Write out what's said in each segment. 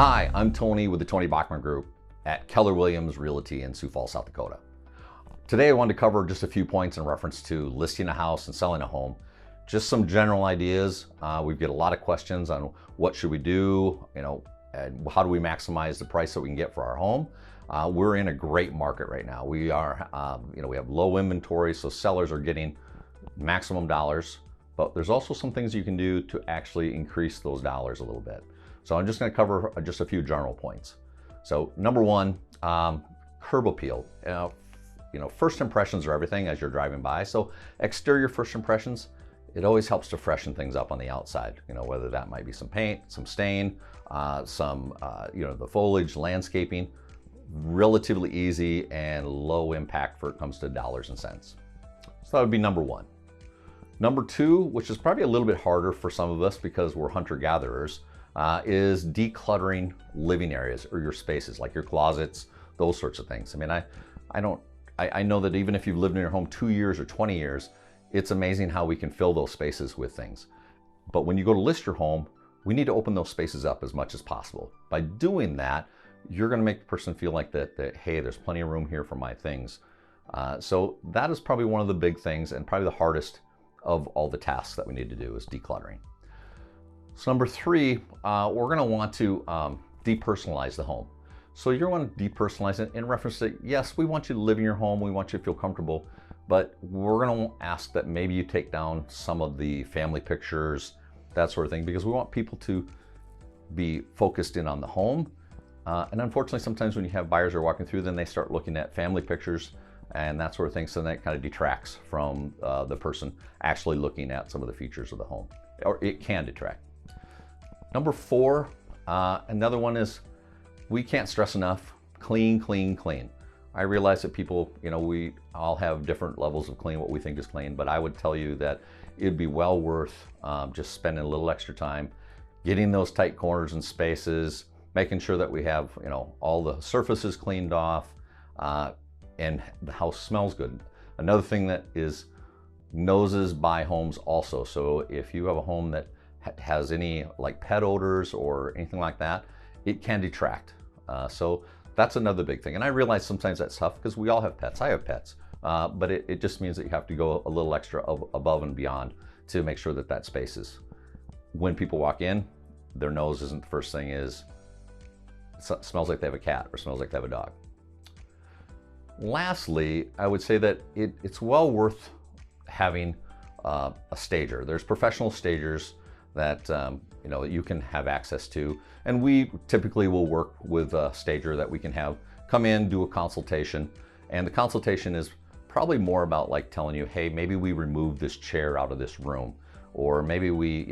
Hi, I'm Tony with the Tony Bachman Group at Keller Williams Realty in Sioux Falls, South Dakota. Today I wanted to cover just a few points in reference to listing a house and selling a home. Just some general ideas. We get a lot of questions on what should we do, and how do we maximize the price that we can get for our home. We're in a great market right now. We are, we have low inventory, so sellers are getting maximum dollars, but there's also some things you can do to actually increase those dollars a little bit. So I'm just going to cover just a few general points. So number one, curb appeal. First impressions are everything as you're driving by. So exterior first impressions, it always helps to freshen things up on the outside. Whether that might be some paint, some stain, the foliage, landscaping. Relatively easy and low impact when it comes to dollars and cents. So that would be number one. Number two, which is probably a little bit harder for some of us because we're hunter-gatherers, is decluttering living areas or your spaces, like your closets, those sorts of things. I know that even if you've lived in your home 2 years or 20 years, it's amazing how we can fill those spaces with things. But when you go to list your home, we need to open those spaces up as much as possible. By doing that, you're going to make the person feel like that hey, there's plenty of room here for my things. So that is probably one of the big things and probably the hardest of all the tasks that we need to do is decluttering. So number three, we're going to want to depersonalize the home. So you're going to depersonalize it in reference to, yes, we want you to live in your home, we want you to feel comfortable, but we're going to ask that maybe you take down some of the family pictures, that sort of thing, because we want people to be focused in on the home. And unfortunately, sometimes when you have buyers that are walking through, then they start looking at family pictures and that sort of thing. So that kind of detracts from the person actually looking at some of the features of the home, or it can detract. Number four, another one is we can't stress enough, clean, clean, clean. I realize that people, we all have different levels of clean, what we think is clean, but I would tell you that it'd be well worth just spending a little extra time getting those tight corners and spaces, making sure that we have, all the surfaces cleaned off, and the house smells good. Another thing that is noses buy homes also. So if you have a home that has any like pet odors or anything like that, it can detract. So that's another big thing. And I realize sometimes that's tough because we all have pets. I have pets, but it just means that you have to go a little extra above and beyond to make sure that that space is, when people walk in, their nose isn't the first thing is, smells like they have a cat or smells like they have a dog. Lastly, I would say that it's well worth having a stager. There's professional stagers that you can have access to, and we typically will work with a stager that we can have come in, do a consultation, and the consultation is probably more about like telling you, hey, maybe we remove this chair out of this room, or maybe we,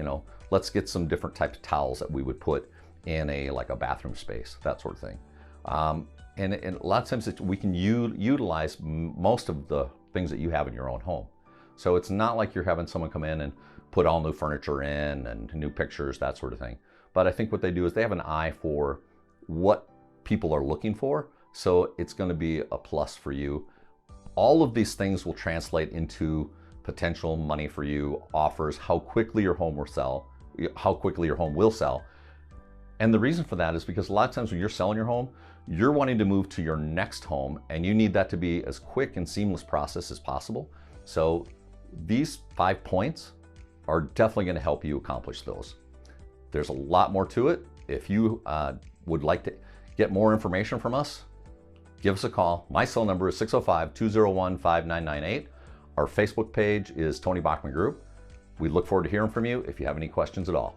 let's get some different types of towels that we would put in a bathroom space, that sort of thing. And a lot of times we can utilize most of the things that you have in your own home. So it's not like you're having someone come in and put all new furniture in and new pictures, that sort of thing. But I think what they do is they have an eye for what people are looking for. So it's going to be a plus for you. All of these things will translate into potential money for you, offers, how quickly your home will sell. And the reason for that is because a lot of times when you're selling your home, you're wanting to move to your next home and you need that to be as quick and seamless process as possible. So these 5 points are definitely going to help you accomplish those. There's a lot more to it. If you would like to get more information from us, give us a call. My cell number is 605-201-5998. Our Facebook page is Tony Bachman Group. We look forward to hearing from you if you have any questions at all.